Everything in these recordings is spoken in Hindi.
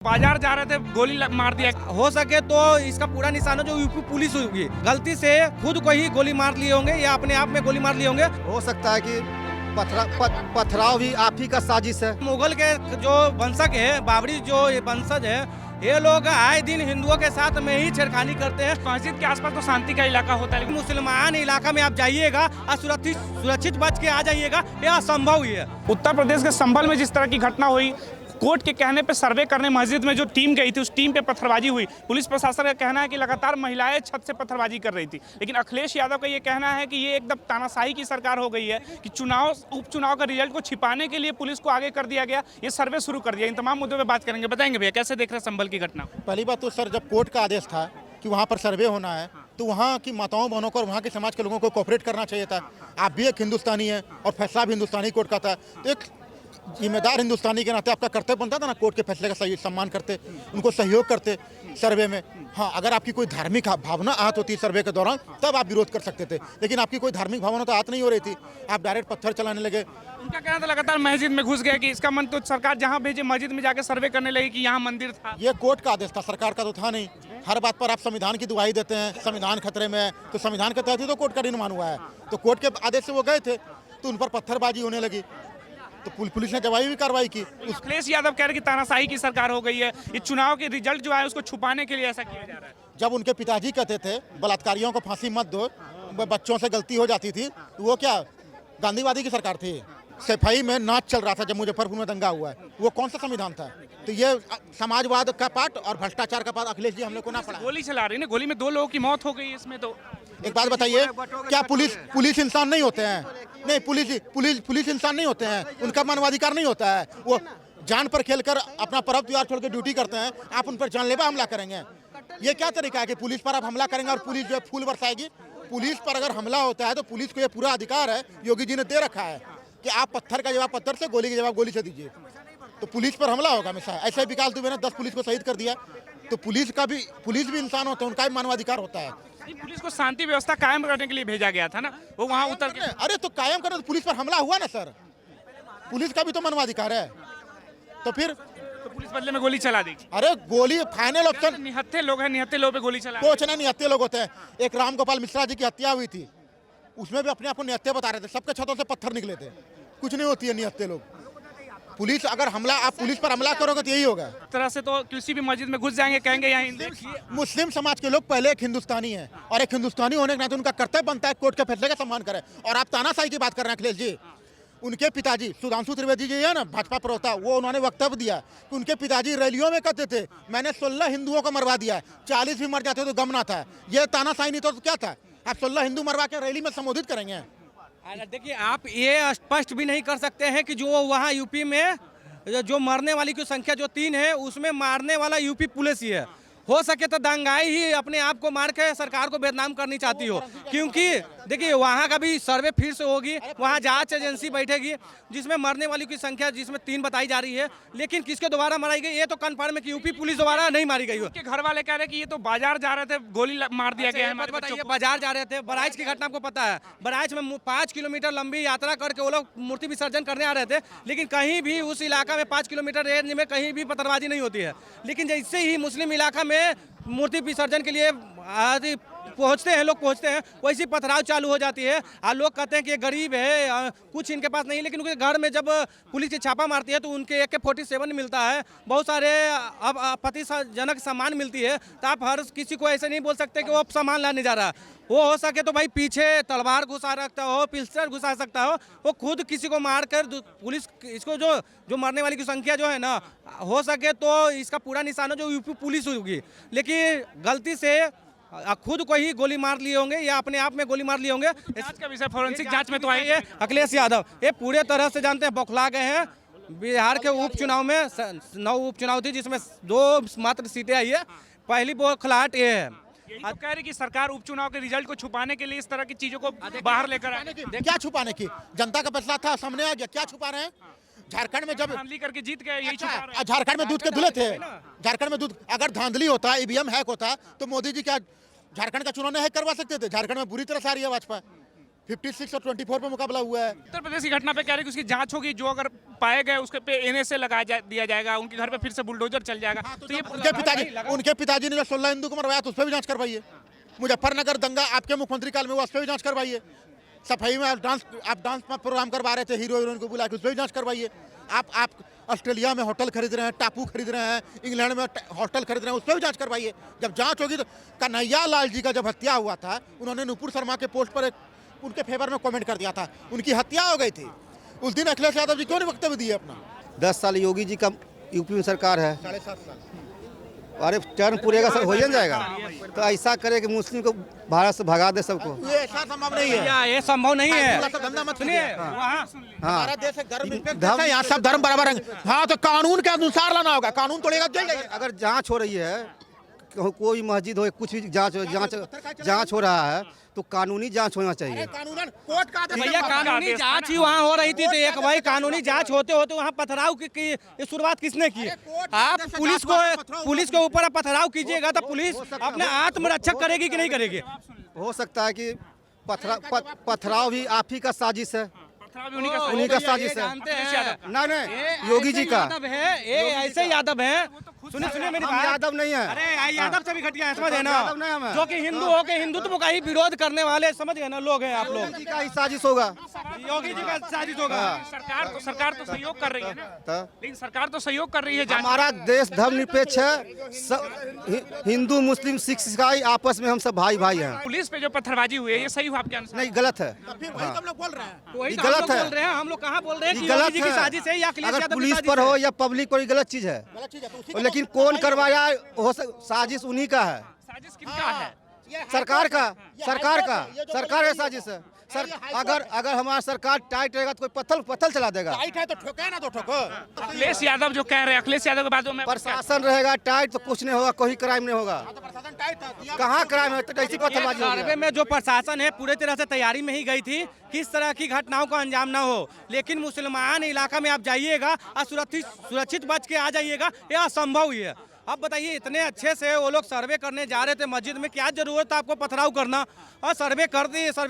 बाजार जा रहे थे, गोली मार दिया। हो सके तो इसका पूरा निशाना जो यूपी पुलिस होगी, गलती से खुद को ही गोली मार लिए होंगे या अपने आप में गोली मार लिए होंगे। हो सकता है कि पथराव भी आप ही का साजिश है। मुगल के जो वंशज है, बाबरी जो वंशज है, ये लोग आए दिन हिंदुओं के साथ में ही छेड़खानी करते हैं। मस्जिद के आसपास तो शांति का इलाका होता है, लेकिन मुसलमान इलाका में आप जाइएगा और सुरक्षित बच के आ जाइएगा, यह असंभव ही है। उत्तर प्रदेश के संभल में जिस तरह की घटना हुई, कोर्ट के कहने पे सर्वे करने मस्जिद में जो टीम गई थी, उस टीम पे पत्थरबाजी हुई। पुलिस प्रशासन का कहना है कि लगातार महिलाएं छत से पत्थरबाजी कर रही थी, लेकिन अखिलेश यादव का ये कहना है कि ये एकदम तानाशाही की सरकार हो गई है कि उपचुनाव का रिजल्ट को छिपाने के लिए पुलिस को आगे कर दिया गया, ये सर्वे शुरू कर दिया। इन तमाम मुद्दों पर बात करेंगे। बताएंगे भैया, कैसे देख रहे हैं संभल की घटना? पहली बात तो सर, जब कोर्ट का आदेश था कि वहाँ पर सर्वे होना है, तो वहाँ की माताओं बहनों को और वहाँ के समाज के लोगों को कोऑपरेट करना चाहिए था। आप भी एक हिंदुस्तानी हैं और फैसला भी हिंदुस्तानी कोर्ट का था, तो एक जिम्मेदार हिंदुस्तानी के नाते आपका कर्तव्य बनता था ना, कोर्ट के फैसले का सही सम्मान करते, उनको सहयोग करते सर्वे में। हाँ, अगर आपकी कोई धार्मिक भावना आहत होती है सर्वे के दौरान, तब आप विरोध कर सकते थे, लेकिन आपकी कोई धार्मिक भावना तो आहत नहीं हो रही थी, आप डायरेक्ट पत्थर चलाने लगे। उनका कहना था लगातार मस्जिद में घुस गए कि इसका मन तो सरकार जहाँ भेजे मस्जिद में जाकर सर्वे करने लगी कि यहाँ मंदिर था। ये कोर्ट का आदेश था, सरकार का तो था नहीं। हर बात पर आप संविधान की दुहाई देते हैं, संविधान खतरे में है, तो संविधान के तहत ही तो कोर्ट का निर्माण हुआ है। तो कोर्ट के आदेश से वो गए थे, तो उन पर पत्थरबाजी होने लगी, तो पुलिस ने जवाबी भी कार्रवाई की। अखिलेश यादव कह रहे कि तानाशाही की सरकार हो गई है, ये चुनाव के रिजल्ट जो है उसको छुपाने के लिए ऐसा किया जा रहा है। जब उनके पिताजी कहते थे बलात्कारियों को फांसी मत दो, बच्चों से गलती हो जाती थी, वो क्या गांधीवादी की सरकार थी? सफाई में नाच चल रहा था जब मुजफ्फरपुर में दंगा हुआ है, वो कौन सा संविधान था? तो ये समाजवाद का पाठ और भ्रष्टाचार का पाठ अखिलेश जी हम लोग को ना पड़ा। गोली चला रही है ना, गोली में 2 लोगों की मौत हो गई इसमें। तो एक बात बताइए, क्या पुलिस इंसान नहीं होते हैं? नहीं, पुलिस इंसान नहीं होते हैं, उनका मानवाधिकार नहीं होता है। वो जान पर खेलकर अपना पर्व त्योहार छोड़ के ड्यूटी करते हैं, आप उन पर जानलेवा हमला करेंगे? ये क्या तरीका है कि पुलिस पर आप हमला करेंगे और पुलिस जो है फूल बरसाएगी? पुलिस पर अगर हमला होता है तो पुलिस को ये पूरा अधिकार है, योगी जी ने दे रखा है कि आप पत्थर का जवाब पत्थर से, गोली का जवाब गोली से दीजिए। तो पुलिस पर हमला होगा हमेशा। ऐसे विकास दुबे ने 10 पुलिस को शहीद कर दिया, तो पुलिस भी इंसान होता है, उनका भी मानवाधिकार होता है। पुलिस को शांति व्यवस्था कायम करने के लिए भेजा गया था ना, वो वहाँ उतर के। अरे तो कायम करना, तो पुलिस पर हमला हुआ ना सर, पुलिस का भी तो मानवाधिकार है। तो फिर तो पुलिस बदले में गोली चला दी। अरे गोली फाइनल ऑप्शन। निहत्थे लोग हैं, निहत्थे लोग पे गोली चला। कुछ नहीं, निहत्थे लोग होते हैं। एक राम गोपाल मिश्रा जी की हत्या हुई थी, उसमें भी अपने आप को निहत्थे बता रहे थे, सबके छतों से पत्थर निकले थे। कुछ नहीं होती है निहत्थे लोग। पुलिस अगर आप पुलिस पर हमला करोगे तो यही होगा। तरह से तो किसी भी मस्जिद में घुस जाएंगे, कहेंगे यहाँ मुस्लिम समाज के लोग पहले एक हिंदुस्तानी हैं, और एक हिंदुस्तानी होने के नाते उनका कर्तव्य बनता है कोर्ट के फैसले का सम्मान करें। और आप तानाशाही की बात कर रहे हैं अखिलेश जी। उनके पिताजी सुधांशु त्रिवेदी जी है ना, भाजपा प्रवक्ता, वो उन्होंने वक्तव्य दिया कि उनके पिताजी रैलियों में कहते थे मैंने 16 हिंदुओं को मरवा दिया, 40 भी मर जाते तो गम ना था। ये तानाशाही नहीं तो क्या था? आप 16 हिंदू मरवा के रैली में संबोधित करेंगे? देखिए, आप ये स्पष्ट भी नहीं कर सकते हैं कि जो वहाँ यूपी में जो मरने वाली की संख्या जो 3 है, उसमें मारने वाला यूपी पुलिस ही है। हो सके तो दंगाई ही अपने आप को मार के सरकार को बदनाम करनी चाहती हो, क्योंकि देखिए वहाँ का भी सर्वे फिर से होगी, वहाँ जांच एजेंसी बैठेगी जिसमें मरने वाली की संख्या जिसमें 3 बताई जा रही है, लेकिन किसके दोबारा मराई गई ये तो कन्फर्म है कि यूपी पुलिस दोबारा नहीं मारी गई है। घर वाले कह रहे हैं कि ये तो बाजार जा रहे थे, गोली मार दिया गया है। बताइए, बाजार जा रहे थे, बराइच की घटना आपको पता है, बराइच में 5 किलोमीटर लंबी यात्रा करके वो लोग मूर्ति विसर्जन करने आ रहे थे, लेकिन कहीं भी उस इलाका में 5 किलोमीटर रेंज में कहीं भी पत्थरबाजी नहीं होती है। लेकिन जैसे ही मुस्लिम इलाका में मूर्ति विसर्जन के लिए पहुंचते हैं, वैसी पथराव चालू हो जाती है। और लोग कहते हैं कि ये गरीब है, कुछ इनके पास नहीं, लेकिन उनके घर में जब पुलिस की छापा मारती है तो उनके AK-47 मिलता है, बहुत सारे अब आपत्तिजनक सामान मिलती है। तो आप हर किसी को ऐसे नहीं बोल सकते कि वो सामान लाने जा रहा है। वो हो सके तो भाई पीछे तलवार घुसा रखता हो, पिस्टल घुसा सकता हो, वो खुद किसी को मार कर पुलिस इसको जो मरने वाली की संख्या जो है ना, हो सके तो इसका पूरा निशाना जो यूपी पुलिस होगी, लेकिन गलती से खुद को ही गोली मार लिए होंगे या अपने आप में गोली मार लिए होंगे। जांच का विषय फोरेंसिक जांच में तो आई है। अखिलेश यादव ये पूरे तरह से जानते हैं, बौखला गए हैं। बिहार के उपचुनाव में 9 उपचुनाव थी, जिसमें 2 मात्र सीटें आई है। पहली बौखलाहट ये है। आप कह रहे कि सरकार उपचुनाव के रिजल्ट को छुपाने के लिए इस तरह की चीजों को बाहर लेकर आए। क्या छुपाने की? जनता का फैसला था, सामने आ गया, क्या छुपा रहे हैं? झारखंड में जब धांधली करके जीत गए, यही छुपा रहे हैं। झारखंड में दूध के धुले थे। झारखंड में दूध, अगर धांधली होता, EVM हैक होता, तो मोदी जी क्या झारखंड का चुनाव नहीं हैक करवा सकते थे? झारखंड में बुरी तरह से आ रही है भाजपा, 56 और 24 पे मुकाबला हुआ है। उत्तर प्रदेश की घटना पे कह रहे हैं कि उसकी जांच होगी, जो अगर पाए गए उसके पे NSA दिया जाएगा, उनके घर पे फिर से बुलडोजर चल जाएगा। तो ये उनके पिताजी ने जो 16 हिंदू को मरवाया तो उस पर भी जांच करवाइए। मुजफ्फरनगर दंगा आपके मुख्यमंत्री काल में हुआ, उस पर भी जांच करवाइए। सफाई में आप डांस प्रोग्राम करवा रहे थे, हीरो हीरोइन को बुला के, उस पर भी जांच करवाइए। आप ऑस्ट्रेलिया में होटल खरीद रहे हैं, टापू खरीद रहे हैं, इंग्लैंड में होटल खरीद रहे हैं, उस पर भी जांच करवाइए। जब जांच होगी तो कन्हैया लाल जी का जब हत्या हुआ था, उन्होंने नुपुर शर्मा के पोस्ट पर उनके फेवर में कमेंट कर दिया था, उनकी हत्या हो गई थी। उस दिन अखिलेश यादव जी क्यों नहीं वक्तव्य दिए अपना? 10 साल योगी जी का यूपी में सरकार है, 7.5 साल। अरे टर्न पूरेगा सब हो जाएगा। तो ऐसा करे कि मुस्लिम को भारत से भगा दे सबको। ये ऐसा संभव नहीं है, ये संभव नहीं है। धंधा मत सुनिए, कीजिए। वहाँ हमारा देश एक धर्म निरपेक्ष देश है, यहाँ सब धर्म बराबर हैं। हाँ, तो कानून के अनुसार लाना होगा, कानून तोड़ेगा जेल जाएगा। अगर जांच हो रही है, कोई मस्जिद हो, कुछ भी जांच हो रहा है, तो कानूनी जांच होना चाहिए। कानूनन कोर्ट का आदेश भैया कानूनी जांच ही वहाँ हो रही थी, तो एक भाई कानूनी जांच होते होते वहाँ पथराव की शुरुआत किसने की? आप पुलिस के ऊपर आप पथराव कीजिएगा तो पुलिस अपने आत्मरक्षक करेगी कि नहीं करेगी? हो सकता है कि पथराव भी आप ही का साजिश है, उन्हीं का साजिश है। जानते हैं नहीं, योगी जी का यादव है, ये ऐसे यादव है। सुनिए मेरी हम बात। यादव नहीं है। अरे यादव से भी घटिया है, समझ गए ना? यादव नहीं हम। जो कि हिंदू हो के हिंदुत्व का ही विरोध करने वाले, समझ गए ना, लोग हैं आप लोग। योगी का ही साजिश होगा। योगी जी का साजिश होगा। सरकार तो सहयोग कर रही है ना, लेकिन सरकार तो सहयोग कर रही है। हमारा देश धर्मनिरपेक्ष है, हिंदू मुस्लिम सिख ईसाई आपस में हम सब भाई भाई हैं। पुलिस पे जो पत्थरबाजी हुई है, ये सही हुआ आपके अनुसार? नहीं, गलत है, फिर वही हम लोग बोल रहे हैं। वही तो गलत हम लोग है। बोल रहे हैं। हम लोग कहाँ बोल रहे हैं कि गलत योगी जी की है। साजिश है या अखिलेश अगर यादव की पुलिस साजिश पर है? हो या पब्लिक पर, गलत चीज है। गलत चीज़ है, तो उसी को लेकिन कौन करवाया हो, साजिश उन्हीं का है, साजिश किनका है? सरकार का साजिश है। सर, अगर हमारा सरकार टाइट रहेगा तो कोई पत्थर चला देगा। टाइट है तो ठोके ना, तो ठोको। अखिलेश यादव जो कह रहे हैं, अखिलेश यादव के बाद में प्रशासन रहेगा टाइट तो कुछ नहीं होगा, कोई क्राइम नहीं होगा। तो प्रशासन टाइट था। कहाँ क्राइम है? तो कैसी पत्थरबाजी हो सर्वे गया? में जो प्रशासन है पूरे तरह से तैयारी में ही गई थी, किस तरह की घटनाओं का अंजाम ना हो। लेकिन मुसलमान इलाका में आप जाइएगा और सुरक्षित बच के आ जाइएगा, यह असंभव ही है। अब बताइए, इतने अच्छे से वो लोग सर्वे करने जा रहे थे मस्जिद में, क्या जरूरत था आपको पथराव करना? और सर्वे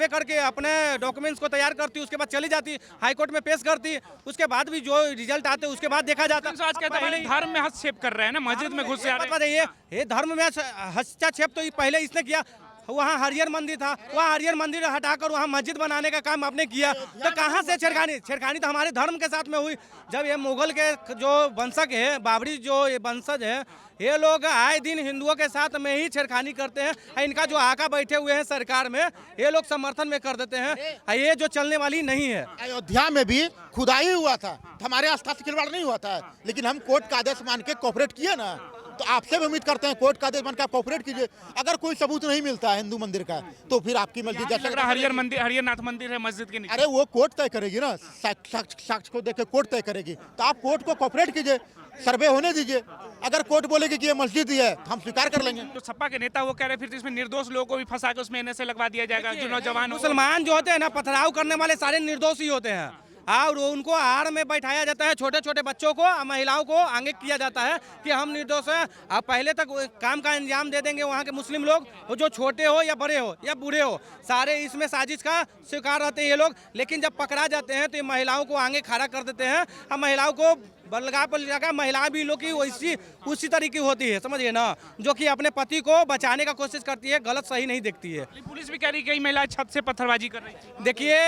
करके अपने डॉक्यूमेंट्स को तैयार करती, उसके बाद चली जाती, हाई कोर्ट में पेश करती, उसके बाद भी जो रिजल्ट आते उसके बाद देखा जाता। आज कहते हैं धर्म में हस्तक्षेप कर रहे हैं ना, मस्जिद में घुस जा रहे हैं। बताइए, ये धर्म में हस्तक्षेप तो पहले इसने किया। वहाँ हरियर मंदिर था, वहाँ हरियर मंदिर हटाकर वहाँ मस्जिद बनाने का काम आपने किया। तो कहाँ से छेड़खानी तो हमारे धर्म के साथ में हुई। जब ये मुगल के जो वंशज है, बाबरी जो ये वंशज है, ये लोग आए दिन हिंदुओं के साथ में ही छेड़खानी करते हैं। इनका जो आका बैठे हुए हैं सरकार में, ये लोग समर्थन में कर देते हैं। ये जो चलने वाली नहीं है। अयोध्या में भी खुदाई हुआ था, हमारे आस्था से खिलवाड़ नहीं हुआ था, लेकिन हम कोर्ट का आदेश मान के कोऑपरेट किए ना। तो आपसे भी उम्मीद करते हैं कोर्ट का आदेश मान के आप कोऑपरेट कीजिए। अगर कोई सबूत नहीं मिलता है हिंदू मंदिर का, तो फिर आपकी मस्जिद जैसे हरियरनाथ मंदिर है मस्जिद के नीचे। अरे वो कोर्ट तय करेगी ना, साक्ष्य को देख के कोर्ट तय करेगी। तो आप कोर्ट को कोऑपरेट कीजिए, सर्वे होने दीजिए। अगर कोर्ट बोलेगी कि ये मस्जिद ही है, तो हम स्वीकार कर लेंगे। तो सपा के नेता वो कह रहे फिर इसमें निर्दोष लोगों को भी फंसा के उसमें NSA लगवा दिया जाएगा, जो नौजवान मुसलमान जो होते हैं ना, पथराव करने वाले सारे निर्दोष ही होते हैं। और उनको आड़ में बैठाया जाता है, छोटे छोटे बच्चों को, महिलाओं को आगे किया जाता है कि हम निर्दोष हैं। अब पहले तक काम का अंजाम दे देंगे वहाँ के मुस्लिम लोग, जो छोटे हो या बड़े हो या बूढ़े हो, सारे इसमें साजिश का शिकार रहते हैं ये लोग। लेकिन जब पकड़ा जाते हैं तो ये महिलाओं को आगे खड़ा कर देते हैं और महिलाओं को बलगा पर लगा। महिला भी लोग की वैसी उसी तरीके होती है, समझिए ना, जो कि अपने पति को बचाने का कोशिश करती है, गलत सही नहीं देखती है। पुलिस भी कह रही है कई महिलाएं छत से पत्थरबाजी कर रही है। देखिए,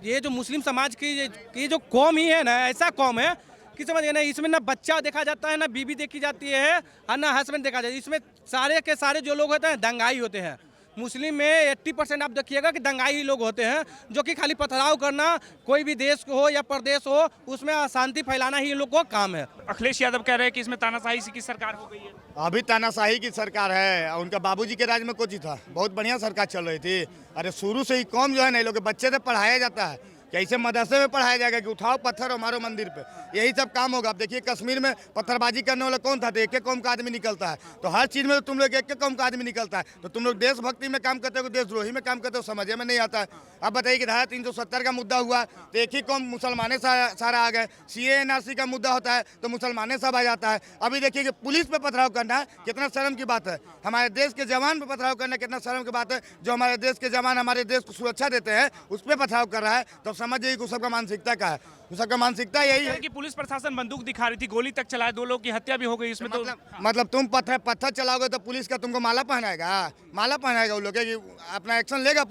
ये जो मुस्लिम समाज की जो कौम ही है ना, ऐसा कौम है कि समझिए ना, इसमें ना बच्चा देखा जाता है, ना बीवी देखी जाती है, और ना हस्बैंड देखा जाता है। इसमें सारे के सारे जो लोग होते हैं दंगाई होते हैं। मुस्लिम में 80% आप देखिएगा कि दंगाई ही लोग होते हैं, जो कि खाली पथराव करना, कोई भी देश हो या प्रदेश हो, उसमें अशांति फैलाना ही इन लोग को काम है। अखिलेश यादव कह रहे हैं कि इसमें तानाशाही की सरकार हो गई है। अभी तानाशाही की सरकार है, उनका बाबूजी के राज में कुछ था, बहुत बढ़िया सरकार चल रही थी। अरे शुरू से ही कौम जो है ना, लोग के बच्चे से पढ़ाया जाता है, कैसे मदरसे में पढ़ाया जाएगा कि उठाओ पत्थर और मारो मंदिर पे, यही सब काम होगा। अब देखिए कश्मीर में पत्थरबाजी करने वाला कौन था, तो एक एक कौम का आदमी निकलता है। तो हर चीज़ में तो तुम लोग एक एक कौम का आदमी निकलता है, तो तुम लोग देशभक्ति में काम करते हो, देशद्रोही में काम करते हो, समझ में नहीं आता है। अब बताइए कि धारा 370 का मुद्दा हुआ तो एक ही कौम मुसलमाने सारा आ गए। CAA NRC का मुद्दा होता है तो मुसलमाने सब आ जाता है। अभी देखिए कि पुलिस पे पथराव करना कितना शर्म की बात है, हमारे देश के जवान पे पथराव करना कितना शर्म की बात है। जो हमारे देश के जवान हमारे देश को सुरक्षा देते हैं उस पर पथराव कर रहा है, तो समझिए कि सबका मानसिकता क्या है। सबका मानसिकता यही है कि पुलिस प्रशासन बंदूक दिखा रही थी, गोली तक चलाए, 2 लोग की हत्या भी हो गई इसमें। तो मतलब तुम पत्थर चलाओगे तो पुलिस का तुमको माला पहनाएगा वो लोग कि अपना एक्शन लेगा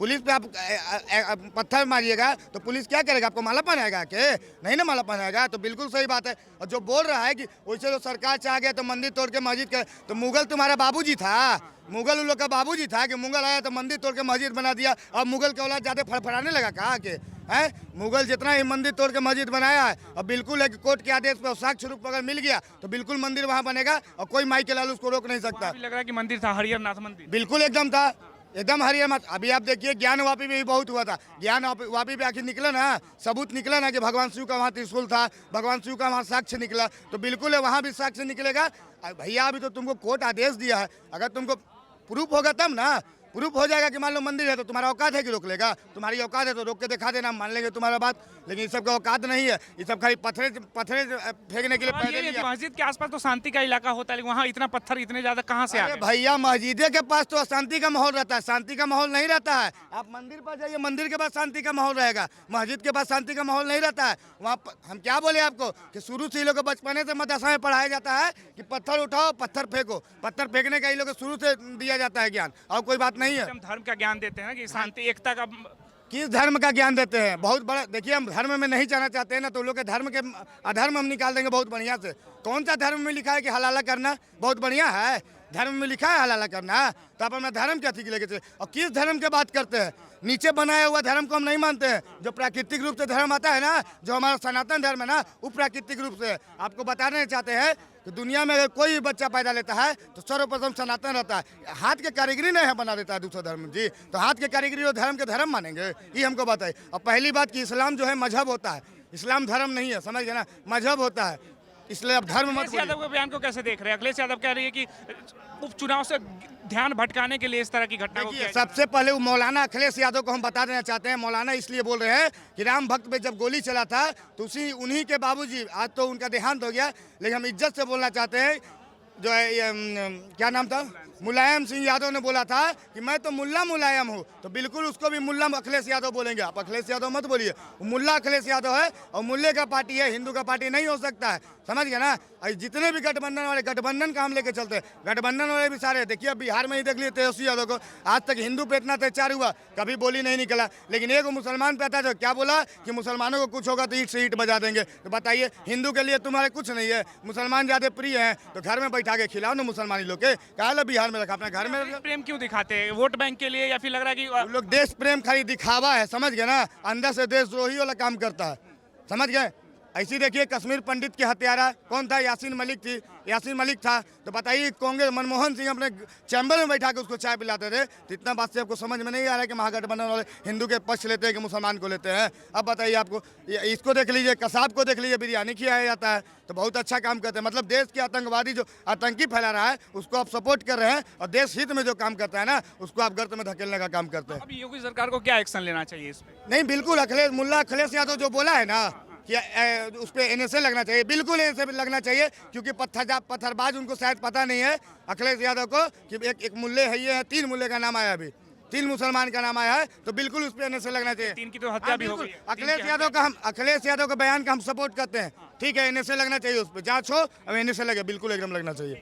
पुलिस पे। आप पत्थर मारिएगा तो पुलिस क्या करेगा, आपको माला पहनाएगा के नहीं ना माला पहनाएगा। तो बिल्कुल सही बात है। और जो बोल रहा है कि वैसे तो सरकार चाह गया तो मंदिर तोड़ के मस्जिद कर, तो मुगल तुम्हारा बाबूजी था, मुगल उन लोग का बाबूजी था कि मुगल आया तो मंदिर तोड़ के मस्जिद बना दिया। अब मुगल के औलाद ज़्यादा फड़फड़ाने लगा कहा के है। मुगल जितना ही मंदिर तोड़ के मस्जिद बनाया है, अब बिल्कुल है कि कोर्ट के आदेश पर साक्ष्य रूप अगर मिल गया तो बिल्कुल मंदिर वहाँ बनेगा और कोई माई के लाल उसको रोक नहीं सकता। लग रहा है कि मंदिर था हरिहर नाथ मंदिर, बिल्कुल एकदम था, एकदम हरिहर मत। अभी आप देखिए ज्ञान वापी में भी बहुत हुआ था। ज्ञान वापी पे आखिर निकला ना, सबूत निकला ना कि भगवान शिव का वहाँ त्रिशूल था, भगवान शिव का वहाँ साक्ष्य निकला, तो बिल्कुल है वहाँ भी साक्ष्य निकलेगा। भैया अभी तो तुमको कोर्ट आदेश दिया है, अगर तुमको प्रूफ होगा तब ना, प्रूफ हो जाएगा कि मान लो मंदिर है तो तुम्हारा औकात है कि रोक लेगा, तुम्हारी औकात है तो रोक के दिखा देना, मान लेंगे तुम्हारा बात। लेकिन इस सब का औकात नहीं है, ये सब खाली पत्थरे फेंकने के लिए पैदल ये मस्जिद के आसपास तो शांति का इलाका होता है, लेकिन वहाँ इतना पत्थर इतने ज्यादा कहाँ से आ गए? भैया मस्जिदे के पास तो अशांति का माहौल रहता है, शांति का माहौल नहीं रहता है। आप मंदिर पर जाइए, मंदिर के पास शांति का माहौल रहेगा, मस्जिद के पास शांति का माहौल नहीं रहता है। वहाँ हम क्या बोले आपको कि शुरू से ये लोग बचपने से मदरसा में पढ़ाया जाता है कि पत्थर उठाओ पत्थर फेंको, पत्थर फेंकने का ये लोग शुरू से दिया जाता है ज्ञान, और कोई बात नहीं है। हम धर्म का ज्ञान देते हैं कि शांति एकता का, किस धर्म का ज्ञान देते हैं? बहुत बड़ा देखिए, हम धर्म में नहीं जाना चाहते हैं ना, तो लोग के धर्म के अधर्म हम निकाल देंगे बहुत बढ़िया से। कौन सा धर्म में लिखा है कि हलाला करना बहुत बढ़िया है? धर्म में लिखा है हलाला करना, तो आप अपना धर्म क्या ठीक लेके चले। और किस धर्म की बात करते हैं? नीचे बनाया हुआ धर्म को हम नहीं मानते हैं। जो प्राकृतिक रूप से धर्म आता है ना, जो हमारा सनातन धर्म है ना, वो प्राकृतिक रूप से आपको बताना चाहते हैं कि दुनिया में अगर कोई भी बच्चा पैदा लेता है तो सर्वप्रथम सनातन रहता है। हाथ के कारीगरी नहीं बना देता है दूसरा धर्म जी, तो हाथ के कारीगरी और धर्म के धर्म मानेंगे, ये हमको बताइए। और पहली बात कि इस्लाम जो है मजहब होता है, इस्लाम धर्म नहीं है, समझ गए ना, मजहब होता है, इसलिए अब धर्म मत। अखिलेश यादव के बयान को कैसे देख रहे हैं? अखिलेश यादव कह रही है कि उपचुनाव से ध्यान भटकाने के लिए इस तरह की घटना को किया। सबसे पहले वो मौलाना अखिलेश यादव को हम बता देना चाहते हैं, मौलाना इसलिए बोल रहे हैं कि राम भक्त पे जब गोली चला था तो उन्हीं के बाबूजी, आज तो उनका देहांत हो गया, लेकिन हम इज्जत से बोलना चाहते हैं, जो है क्या नाम था, मुलायम सिंह यादव ने बोला था कि मैं तो मुल्ला मुलायम हूँ, तो बिल्कुल उसको भी मुल्ला अखिलेश यादव बोलेंगे। आप अखिलेश यादव मत बोलिए, वो मुल्ला अखिलेश यादव है और मुल्ले का पार्टी है, हिंदू का पार्टी नहीं हो सकता है, समझ गए ना। जितने भी गठबंधन वाले, गठबंधन का हम लेके चलते हैं, गठबंधन वाले भी सारे देखिए, अब बिहार में ही देख लिए तेजस्वी यादव को, आज तक हिंदू पे इतना अत्याचार हुआ, कभी बोली नहीं निकला, लेकिन एक मुसलमान पे आता तो क्या बोला कि मुसलमानों को कुछ होगा तो ईंट से ईंट बजा देंगे। तो बताइए, हिंदू के लिए तुम्हारे कुछ नहीं है, मुसलमान ज़्यादा प्रिय हैं, तो घर में बैठा के खिलाओ ना मुसलमानी लोग के, क्या बिहार में रखा, अपने घर में प्रेम क्यों दिखाते हैं? वोट बैंक के लिए, या फिर लग रहा है कि लोग देश प्रेम खाली दिखावा है, समझ गए ना, अंदर से देशद्रोही वाला काम करता है, समझ गए। ऐसी देखिए कश्मीर पंडित के हत्यारा कौन था? यासीन मलिक था। तो बताइए, कांग्रेस मनमोहन सिंह अपने चैम्बर में बैठा के उसको चाय पिलाते थे। तो इतना बात से आपको समझ में नहीं आ रहा है कि महागठबंधन वाले हिंदू के पक्ष लेते हैं कि मुसलमान को लेते हैं? अब बताइए, आपको इसको देख लीजिए, कसाब को देख लीजिए, बिरयानी खिलाया जाता है, तो बहुत अच्छा काम करते हैं। मतलब देश के आतंकवादी जो आतंकी फैला रहा है उसको आप सपोर्ट कर रहे हैं, और देश हित में जो काम करता है ना उसको आप गर्त में धकेलने का काम करते हैं। अब योगी सरकार को क्या एक्शन लेना चाहिए इस पे? नहीं, बिल्कुल मुल्ला अखिलेश यादव जो बोला है ना कि उस पर NSA लगना चाहिए, बिल्कुल NSA लगना चाहिए, क्योंकि पत्थरबाज उनको शायद पता नहीं है अखिलेश यादव को कि एक मुल्ले है, ये है, 3 मुल्ले का नाम आया, अभी 3 मुसलमान का नाम आया है, तो बिल्कुल उस पर NSA लगना चाहिए। 3 की तो हत्या भी हो गई। अखिलेश यादव का बयान का हम सपोर्ट करते हैं, ठीक है, NSA लगना चाहिए, उस पर जांच हो, अब NSA लगे, बिल्कुल एकदम लगना चाहिए।